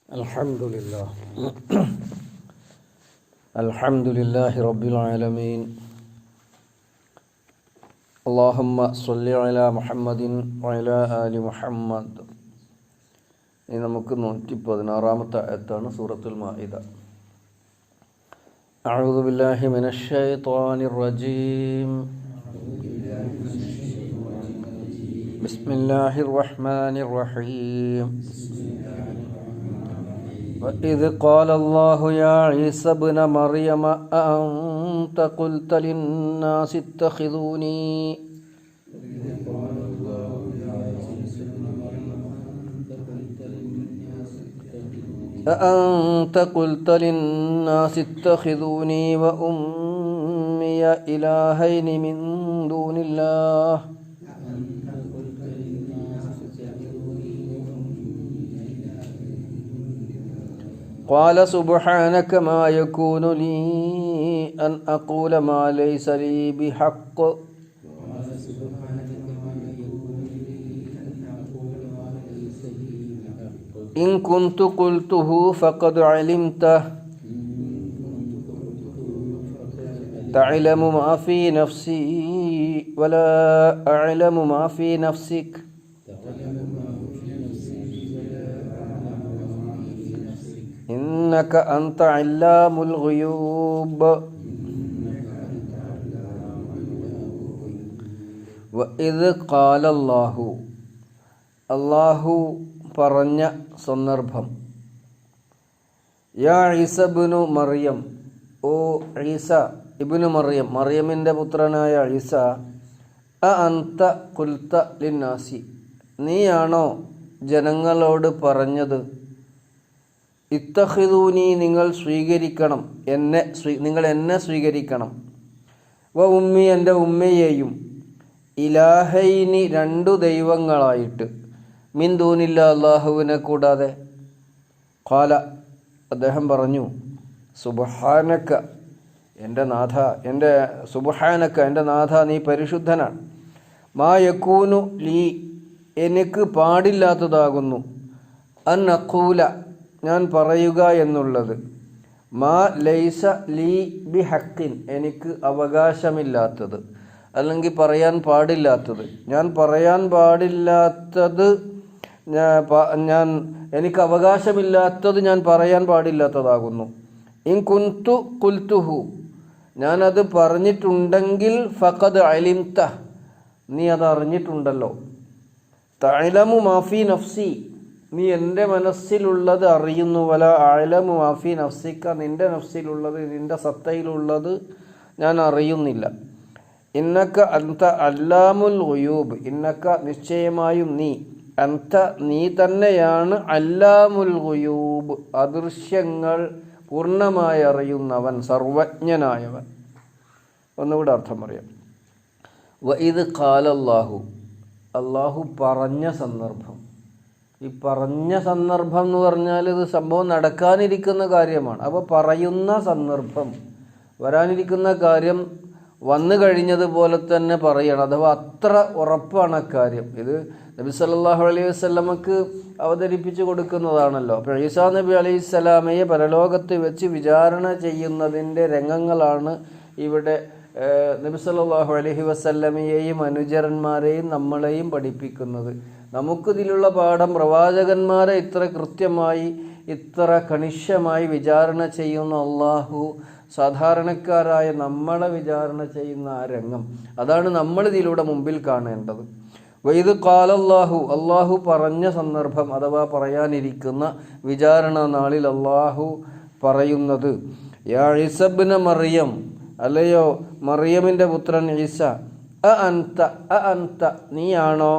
Alhamdulillah. Alhamdulillahi Rabbil Alamin. Allahumma salli ala Muhammadin wa ala ali Muhammad. ഇനി നമുക്ക് 116-ാമത്തെ ആയത്താണ് സൂറത്തുൽ മാഇദ. അഊദു ബില്ലാഹി മിനശ് ശൈത്വാനിർ റജീം. ബിസ്മില്ലാഹിർ റഹ്മാനിർ റഹീം. وإذ قال الله يا عيسى ابن مريم أأنت قلت للناس اتخذوني وأمي إلهين من دون الله قال سبحانك ما يكون لي أن أقول ما ليس لي بحق إن كنت قلته فقد علمته تعلم ما في نفسي ولا أعلم ما في نفسك إنك أنت علام الغيوب وإذ قال الله അല്ലാഹു പറഞ്ഞ സന്ദർഭം യാ ഈസ ഇബ്നു മറിയം, ഓ ഈസ ഇബ്നു മറിയം, മറിയമിൻ്റെ പുത്രനായ ഈസ, അഅന്ത ഖുൽത ലിന്നാസി, നീയാണോ ജനങ്ങളോട് പറഞ്ഞത്, ഇത്തഖിദൂനി, നിങ്ങൾ സ്വീകരിക്കണം, നിങ്ങൾ എന്നെ സ്വീകരിക്കണം, വ ഉമ്മി, എൻ്റെ ഉമ്മയെയും, ഇലാഹൈനി, രണ്ടു ദൈവങ്ങളായിട്ട്, മിൻ ദൂനില്ല, അല്ലാഹുവിനെ കൂടാതെ. ഖാല, അദ്ദേഹം പറഞ്ഞു, സുബ്ഹാനക, എൻ്റെ നാഥ, എൻ്റെ നാഥ, നീ പരിശുദ്ധനാണ്. മാ യകൂനു ലീ, എനിക്ക് പാടില്ലാത്തതാകുന്നു, അൻ അഖൂല, ഞാൻ പറയുക എന്നുള്ളത്, മാ ലൈസ ലീ ബി ഹക്കിൻ, എനിക്ക് അവകാശമില്ലാത്തത്, അല്ലെങ്കിൽ പറയാൻ പാടില്ലാത്തത്, ഞാൻ പറയാൻ പാടില്ലാത്തത്, എനിക്ക് അവകാശമില്ലാത്തത് ഞാൻ പറയാൻ പാടില്ലാത്തതാകുന്നു. ഇൻ കുന്തു ഖുൽതുഹു, ഞാനത് പറഞ്ഞിട്ടുണ്ടെങ്കിൽ, ഫഖദ് അലിംത, നീ അത് അറിഞ്ഞിട്ടുണ്ടല്ലോ. തഅലമു മാഫി നഫ്സി, നീ എൻ്റെ മനസ്സിലുള്ളത് അറിയുന്നു. വല അഅലമു മാഫി നഫ്സിക, നിൻ്റെ നഫ്സിലുള്ളത്, നിൻ്റെ സത്തയിലുള്ളത് ഞാൻ അറിയുന്നില്ല. ഇന്നക അൻത അല്ലാമുൽ ഗുയൂബ്, ഇന്നക, നിശ്ചയമായും നീ, അൻത, നീ തന്നെയാണ്, അല്ലാമുൽ ഗുയൂബ്, അദൃശ്യങ്ങൾ പൂർണ്ണമായി അറിയുന്നവൻ, സർവജ്ഞനായവൻ. ഒന്നുകൂടെ അർത്ഥം പറയാം. വഇദ് ഖാല അല്ലാഹു, അല്ലാഹു പറഞ്ഞ സന്ദർഭം. ഈ പറഞ്ഞ സന്ദർഭം എന്ന് പറഞ്ഞാൽ ഇത് സംഭവം നടക്കാനിരിക്കുന്ന കാര്യമാണ്. അപ്പോൾ പറയുന്ന സന്ദർഭം, വരാനിരിക്കുന്ന കാര്യം വന്നു കഴിഞ്ഞതുപോലെ തന്നെ പറയണം, അഥവാ അത്ര ഉറപ്പാണ് അക്കാര്യം. ഇത് നബി സല്ലല്ലാഹു അലൈഹി വസല്ലമക്ക് അവതരിപ്പിച്ചു കൊടുക്കുന്നതാണല്ലോ. അപ്പോൾ ഈസാ നബി അലൈഹി സ്വലാമയെ പരലോകത്ത് വെച്ച് വിചാരണ ചെയ്യുന്നതിൻ്റെ രംഗങ്ങളാണ് ഇവിടെ നബി സല്ലല്ലാഹു അലൈഹി വസല്ലമയെയും അനുചരന്മാരെയും നമ്മളെയും പഠിപ്പിക്കുന്നത്. നമുക്കിതിലുള്ള പാഠം, പ്രവാചകന്മാരെ ഇത്ര കൃത്യമായി, ഇത്ര കണിശമായി വിചാരണ ചെയ്യുന്ന അള്ളാഹു സാധാരണക്കാരായ നമ്മളെ വിചാരണ ചെയ്യുന്ന ആ രംഗം, അതാണ് നമ്മളിതിലൂടെ മുമ്പിൽ കാണേണ്ടത്. വഇദ് ഖാല അല്ലാഹു, അള്ളാഹു പറഞ്ഞ സന്ദർഭം, അഥവാ പറയാനിരിക്കുന്ന വിചാരണ നാളിൽ അള്ളാഹു പറയുന്നത്, യാ ഈസ ഇബ്ന മറിയം, അല്ലയോ മറിയമിൻ്റെ പുത്രൻ ഈസ, അഅന്ത, നീയാണോ,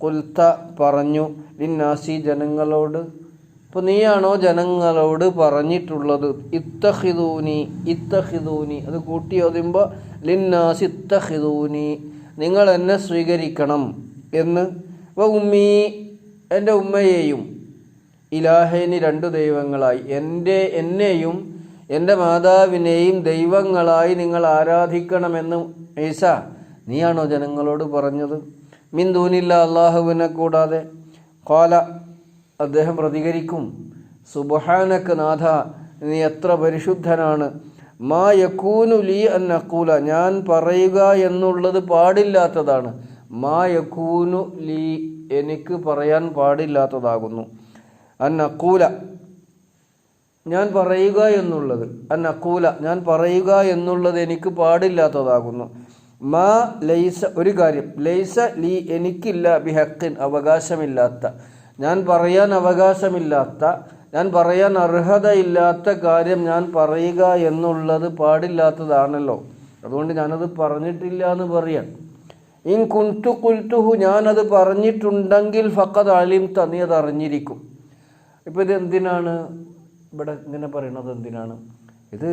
ഖുൽത, പറഞ്ഞു, ലിന്നാസി, ജനങ്ങളോട്, അപ്പോൾ നീയാണോ ജനങ്ങളോട് പറഞ്ഞിട്ടുള്ളത്, ഇത്തഖിദൂനി, അത് കൂട്ടി ഓതുമ്പോൾ ലിന്നാസി ഇത്തഖിദൂനി, നിങ്ങൾ എന്നെ സ്വീകരിക്കണം എന്ന്, വ ഉമ്മി, എൻ്റെ ഉമ്മയെയും, ഇലാഹൈനി, രണ്ടു ദൈവങ്ങളായി, എന്നെയും എൻ്റെ മാതാവിനെയും ദൈവങ്ങളായി നിങ്ങൾ ആരാധിക്കണമെന്ന് ഈസ, നീയാണോ ജനങ്ങളോട് പറഞ്ഞത്, മിൻ ദൂനില്ല, അല്ലാഹുവിനെ കൂടാതെ. ഖാല, അദ്ദേഹം പ്രതികരിക്കും, സുബ്ഹാനക നാഥ, നീ എത്ര പരിശുദ്ധനാണ്. മാ യകൂനു ലീ അൻ അഖൂല, ഞാൻ പറയുക എന്നുള്ളത് പാടില്ലാത്തതാണ്. മാ യകൂനു ലീ, എനിക്ക് പറയാൻ പാടില്ലാത്തതാകുന്നു. അൻ അഖൂല, ഞാൻ പറയുക എന്നുള്ളത്. അൻ അഖൂല, ഞാൻ പറയുക എന്നുള്ളത് എനിക്ക് പാടില്ലാത്തതാകുന്നു. മാ ലൈസ, ഒരു കാര്യം, ലൈസ ലീ, എനിക്കില്ല, ബിഹഖിൻ, അവകാശമില്ലാത്ത, ഞാൻ പറയാൻ അവകാശമില്ലാത്ത, ഞാൻ പറയാൻ അർഹതയില്ലാത്ത കാര്യം ഞാൻ പറയുക എന്നുള്ളത് പാടില്ലാത്തതാണല്ലോ. അതുകൊണ്ട് ഞാനത് പറഞ്ഞിട്ടില്ല എന്ന് പറയാൻ. ഇൻ കുൻതു ഖുൽതുഹു, ഞാനത് പറഞ്ഞിട്ടുണ്ടെങ്കിൽ ഫഖദ് അലിംത, നീ അത് അറിഞ്ഞിരിക്കും. ഇപ്പോൾ ഇത് എന്തിനാണ് ഇവിടെ ഇങ്ങനെ പറയണത്? എന്തിനാണ് ഇത്?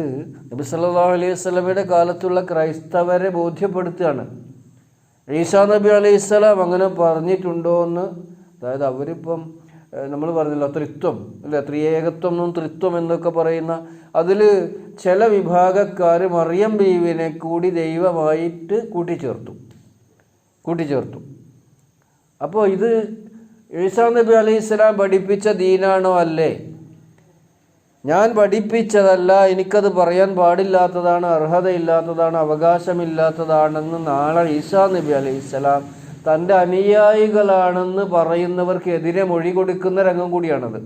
നബി സല്ലല്ലാഹു അലൈഹി വസല്ലമയുടെ കാലത്തുള്ള ക്രൈസ്തവരെ ബോധ്യപ്പെടുത്തുകയാണ്. ഈസാ നബി അലൈഹിസ്സലാം അങ്ങനെ പറഞ്ഞിട്ടുണ്ടോ എന്ന്. അതായത് അവരിപ്പം നമ്മൾ പറഞ്ഞല്ലോ ത്രിത്വം അല്ലേ, ത്രിയേകത്വം എന്നും ത്രിത്വം എന്നൊക്കെ പറയുന്ന, അതിൽ ചില വിഭാഗക്കാർ മറിയം ബീവിനെ കൂടി ദൈവമായിട്ട് കൂട്ടിച്ചേർത്തു. അപ്പോൾ ഇത് ഈസാ നബി അലൈഹിസ്സലാം പഠിപ്പിച്ച ദീനാണോ? അല്ലേ, ഞാൻ പഠിപ്പിച്ചതല്ല, എനിക്കത് പറയാൻ പാടില്ലാത്തതാണ്, അർഹതയില്ലാത്തതാണ്, അവകാശമില്ലാത്തതാണെന്ന് നാളെ ഈസാ നബി അലൈഹിസ്സലാം തൻ്റെ അനുയായികളാണെന്ന് പറയുന്നവർക്കെതിരെ മൊഴി കൊടുക്കുന്ന രംഗം കൂടിയാണത്.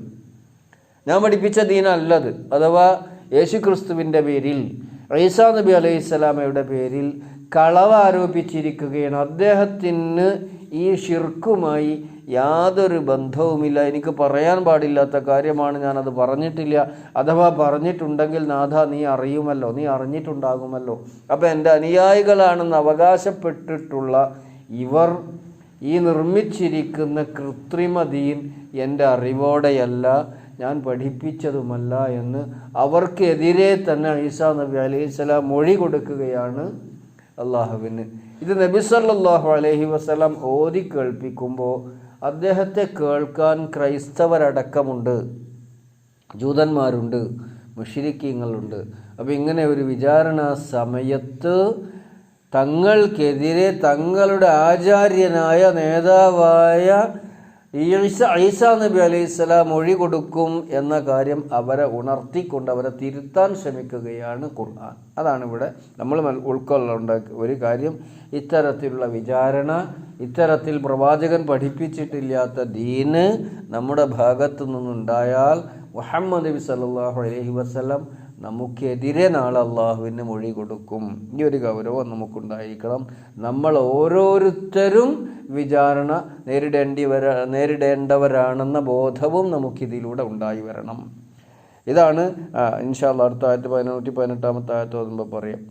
ഞാൻ പഠിപ്പിച്ച ദീനല്ലത്. അഥവാ യേശു ക്രിസ്തുവിൻ്റെ പേരിൽ, ഈസാ നബി അലൈഹിസ്സലാമയുടെ പേരിൽ കളവ് ആരോപിച്ചിരിക്കുകയാണ്. അദ്ദേഹത്തിന് ഈ ഷിർക്കുമായി യാതൊരു ബന്ധവുമില്ല, എനിക്ക് പറയാൻ പാടില്ലാത്ത കാര്യമാണ്, ഞാനത് പറഞ്ഞിട്ടില്ല. അഥവാ പറഞ്ഞിട്ടുണ്ടെങ്കിൽ നാഥ നീ അറിയുമല്ലോ, നീ അറിഞ്ഞിട്ടുണ്ടാകുമല്ലോ. അപ്പോൾ എൻ്റെ അനുയായികളാണെന്ന് അവകാശപ്പെട്ടിട്ടുള്ള ഇവർ ഈ നിർമ്മിച്ചിരിക്കുന്ന കൃത്രിമ ദീൻ എൻ്റെ അറിവോടെയല്ല, ഞാൻ പഠിപ്പിച്ചതുമല്ല എന്ന് അവർക്കെതിരെ തന്നെ ഈസാ നബി അലൈഹിസ്സലാം മൊഴി കൊടുക്കുകയാണ് അള്ളാഹുവിന്. ഇത് നബി സല്ലല്ലാഹു അലൈഹി വസല്ലം ഓതി കേൾപ്പിക്കുമ്പോൾ അദ്ദേഹത്തെ കേൾക്കാൻ ക്രൈസ്തവരടക്കമുണ്ട്, ജൂതന്മാരുണ്ട്, മുശ്രിക്കീങ്ങളുണ്ട്. അപ്പോൾ ഇങ്ങനെ ഒരു വിചാരണ സമയത്ത് തങ്ങൾക്കെതിരെ തങ്ങളുടെ ആചാര്യനായ നേതാവായ ഈസാ നബി അലൈഹിസ്സലാം മൊഴി കൊടുക്കും എന്ന കാര്യം അവരെ ഉണർത്തിക്കൊണ്ട് അവരെ തിരുത്താൻ ശ്രമിക്കുകയാണ് ഖുർആൻ. അതാണ് ഇവിടെ നമ്മൾ ഉൾക്കൊള്ളേണ്ട ഒരു കാര്യം. ഇത്തരത്തിലുള്ള വിചാരണ, ഇത്തരത്തിൽ പ്രവാചകൻ പഠിപ്പിച്ചിട്ടില്ലാത്ത ദീന് നമ്മുടെ ഭാഗത്തു നിന്നുണ്ടായാൽ മുഹമ്മദ് നബി സല്ലല്ലാഹു അലൈഹി വസല്ലം നമുക്കെതിരെ നാളെ അള്ളാഹുവിന് മൊഴി കൊടുക്കും. ഈ ഒരു ഗൗരവം നമുക്കുണ്ടായിരിക്കണം. നമ്മൾ ഓരോരുത്തരും വിചാരണ നേരിടേണ്ടവരാണെന്ന ബോധവും നമുക്കിതിലൂടെ ഉണ്ടായി വരണം. ഇതാണ് ഇൻഷാ അല്ലാഹ് അടുത്ത ആയത്ത് 118 ആയത്ത് ഓതുമ്പോൾ പറയാം.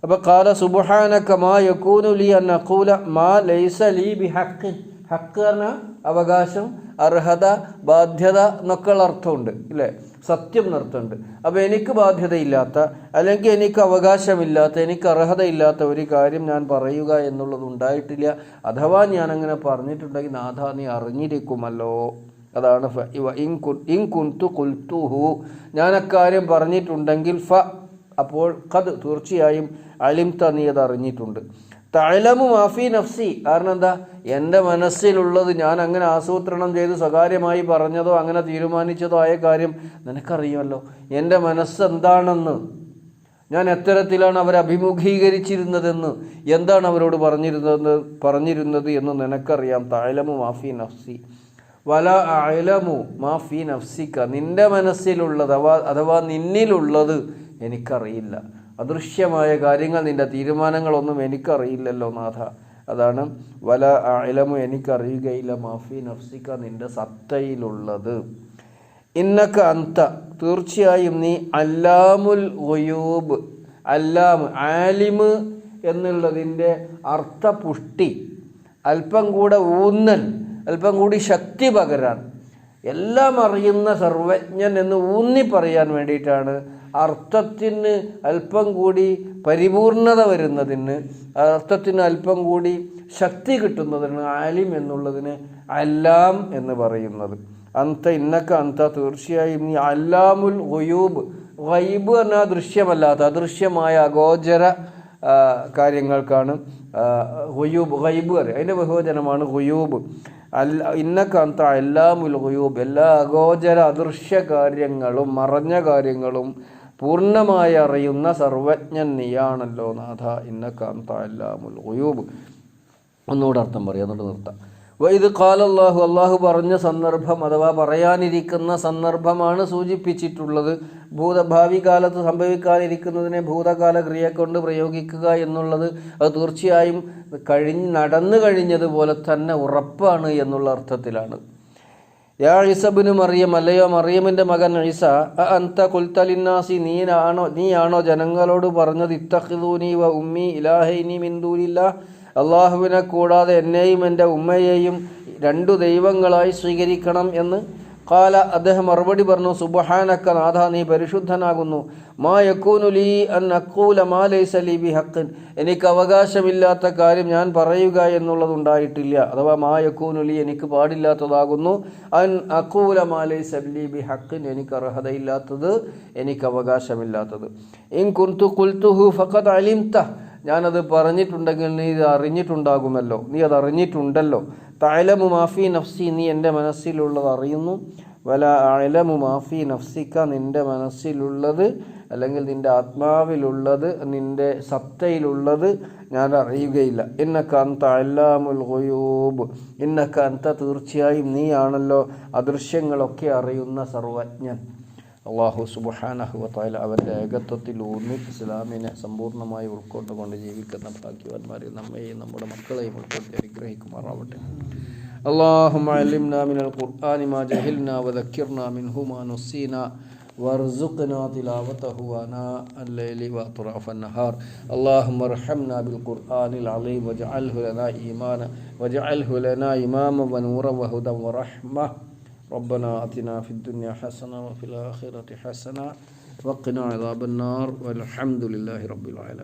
അപ്പോൾ ഖാല സുബ്ഹാനക മാ യകൂനു ലി അൻ അഖൂല മാ ലൈസ ലീ ബിഹഖ്. ഹക്ക് എന്ന അവകാശം, അർഹത, ബാധ്യത എന്നൊക്കെയുള്ള അർത്ഥമുണ്ട് ഇല്ലേ, സത്യം എന്നർത്ഥമുണ്ട്. അപ്പോൾ എനിക്ക് ബാധ്യതയില്ലാത്ത, അല്ലെങ്കിൽ എനിക്ക് അവകാശമില്ലാത്ത, എനിക്ക് അർഹതയില്ലാത്ത ഒരു കാര്യം ഞാൻ പറയുക എന്നുള്ളത് ഉണ്ടായിട്ടില്ല. അഥവാ ഞാനങ്ങനെ പറഞ്ഞിട്ടുണ്ടെങ്കിൽ നാഥ നീ അറിഞ്ഞിരിക്കുമല്ലോ. അതാണ് ഇൻ കുൻതു ഖുൽതുഹു, ഞാൻ അക്കാര്യം പറഞ്ഞിട്ടുണ്ടെങ്കിൽ അപ്പോൾ ഖദ്, തീർച്ചയായും, അലിംത, നീ അത് അറിഞ്ഞിട്ടുണ്ട്. തഅലമു മാഫി നഫ്സി, കാരണം എന്താ, എൻ്റെ മനസ്സിലുള്ളത് ഞാൻ അങ്ങനെ ആസൂത്രണം ചെയ്ത് സ്വകാര്യമായി പറഞ്ഞതോ അങ്ങനെ തീരുമാനിച്ചതോ ആയ കാര്യം നിനക്കറിയുമല്ലോ. എൻ്റെ മനസ്സെന്താണെന്ന്, ഞാൻ എത്തരത്തിലാണ് അവരെ അഭിമുഖീകരിച്ചിരുന്നതെന്ന്, എന്താണ് അവരോട് പറഞ്ഞിരുന്നത് എന്ന് നിനക്കറിയാം. തഅലമു മാഫി നഫ്സി വല അഅലമു മാഫി നഫ്സിക, നിൻ്റെ മനസ്സിലുള്ളത് അഥവാ നിന്നിലുള്ളത് എനിക്കറിയില്ല. അദൃശ്യമായ കാര്യങ്ങൾ, നിൻ്റെ തീരുമാനങ്ങളൊന്നും എനിക്കറിയില്ലല്ലോ നാഥ. അതാണ് വല അഅലമു, എനിക്കറിയുകയില്ല, മാഫി നഫ്സിക, നിൻ്റെ സത്തയിലുള്ളത്. ഇന്നക അന്ത, തീർച്ചയായും നീ, അല്ലാമുൽ ഗുയൂബ്. അല്ലാമ്, ആലിമ് എന്നുള്ളതിൻ്റെ അർത്ഥപുഷ്ടി, അല്പം കൂടെ ഊന്നൽ, അല്പം കൂടി ശക്തി പകരാൻ, എല്ലാം അറിയുന്ന സർവജ്ഞൻ എന്ന് ഊന്നി പറയാൻ വേണ്ടിയിട്ടാണ്. അർത്ഥത്തിന് അല്പം കൂടി പരിപൂർണത വരുന്നതിന്, അർത്ഥത്തിന് അല്പം കൂടി ശക്തി കിട്ടുന്നതിന് ആലിം എന്നുള്ളതിന് അല്ലാം എന്ന് പറയുന്നത്. അന്ത, ഇന്നക അന്ത, തീർച്ചയായും നീ, അല്ലാമുൽ ഗുയൂബ്. ഗൈബ് എന്നാൽ ദൃശ്യമല്ലാത്ത, അദൃശ്യമായ അഗോചര കാര്യങ്ങൾക്കാണ് ഗുയൂബ്, ഗൈബ് അറിയാം, അതിൻ്റെ ബഹുവചനമാണ് ഗുയൂബ്. ഇന്നക അൻത അല്ലാമുൽ ഗുയൂബ്, എല്ലാ അഗോചര അദൃശ്യ കാര്യങ്ങളും മറഞ്ഞ കാര്യങ്ങളും പൂർണ്ണമായി അറിയുന്ന സർവജ്ഞൻ നീയാണല്ലോ നാഥ. ഇന്നക അൻത അല്ലാമുൽ ഗുയൂബ്. ഒന്നുകൂടെ അർത്ഥം പറയാം, എന്നിട്ട് നിർത്താം. വഇദ് ഖാല അല്ലാഹു, അള്ളാഹു പറഞ്ഞ സന്ദർഭം അഥവാ പറയാനിരിക്കുന്ന സന്ദർഭമാണ് സൂചിപ്പിച്ചിട്ടുള്ളത്. ഭാവി കാലത്ത് സംഭവിക്കാനിരിക്കുന്നതിനെ ഭൂതകാല ക്രിയ കൊണ്ട് പ്രയോഗിക്കുക എന്നുള്ളത് അത് തീർച്ചയായും നടന്നു കഴിഞ്ഞതുപോലെ തന്നെ ഉറപ്പാണ് എന്നുള്ള അർത്ഥത്തിലാണ്. യാ ഈസബ്നു മറിയം, അല്ലയോ മറിയമിൻ്റെ മകൻ ഈസ, അൻത ഖുൽത ലിന്നാസി, നീയാണോ ജനങ്ങളോട് പറഞ്ഞത് ഇത്തഖിദൂനി വ ഉമ്മി ഇലാഹൈനി മിൻ ദൂനില്ലാഹ്, അള്ളാഹുവിനെ കൂടാതെ എന്നെയും എൻ്റെ ഉമ്മയെയും രണ്ടു ദൈവങ്ങളായി സ്വീകരിക്കണം എന്ന്. ഖാല, അദ്ദേഹം മറുപടി പറഞ്ഞു, സുബ്ഹാനക, നാഥ നീ പരിശുദ്ധനാകുന്നു. മാ യകൂനു ലീ അൻ അഖൂല മാ ലൈസ ലീ ബിഹഖ്, എനിക്ക് അവകാശമില്ലാത്ത കാര്യം ഞാൻ പറയുക എന്നുള്ളതുണ്ടായിട്ടില്ല. അഥവാ മാ യകൂനു ലീ, എനിക്ക് പാടില്ലാത്തതാകുന്നു, അൻ അഖൂല മാ ലൈസ ലീ ബിഹഖ്, എനിക്ക് അർഹതയില്ലാത്തത്, എനിക്ക് അവകാശമില്ലാത്തത്. ഇൻ കുൻതു ഖുൽതുഹു ഫഖദ് അലിംത, ഞാനത് പറഞ്ഞിട്ടുണ്ടെങ്കിൽ നീ ഇത് അറിഞ്ഞിട്ടുണ്ടാകുമല്ലോ, നീ അത് അറിഞ്ഞിട്ടുണ്ടല്ലോ. തഅലമു മാഫി നഫ്സി, നീ എൻ്റെ മനസ്സിലുള്ളത് അറിയുന്നു. വല അഅലമു മാഫി നഫ്സിക, നിൻ്റെ മനസ്സിലുള്ളത് അല്ലെങ്കിൽ നിൻ്റെ ആത്മാവിലുള്ളത്, നിൻ്റെ സത്തയിലുള്ളത് ഞാൻ അറിയുകയില്ല. ഇന്നക അൻത അല്ലാമുൽ ഗുയൂബ്, ഇന്നക അൻത, തീർച്ചയായും നീയാണല്ലോ അദൃശ്യങ്ങളൊക്കെ അറിയുന്ന സർവജ്ഞൻ. അള്ളാഹു സുബ്ഹാനഹു വ തആല അവൻ്റെ ഏകത്വത്തിൽ ഊന്നി ഇസ്ലാമിനെ സമ്പൂർണ്ണമായി ഉൾക്കൊണ്ടുകൊണ്ട് ജീവിക്കുന്ന ഭാഗ്യവാന്മാരെ നമ്മയെയും നമ്മുടെ മക്കളെയും ഉൾപ്പെടുത്തി അനുഗ്രഹിക്കുമാറാവട്ടെ. اللهم علمنا من القرآن ما جهلنا وذكرنا منه ما نسينا وارزقنا تلاوته آناء الليل وأطراف النهار. اللهم ارحمنا بالقرآن العظيم واجعله لنا إماما ونورا وهدى ورحمة. ربنا آتنا في الدنيا حسنة وفي الآخرة حسنة وقنا عذاب النار والحمد لله رب العالمين.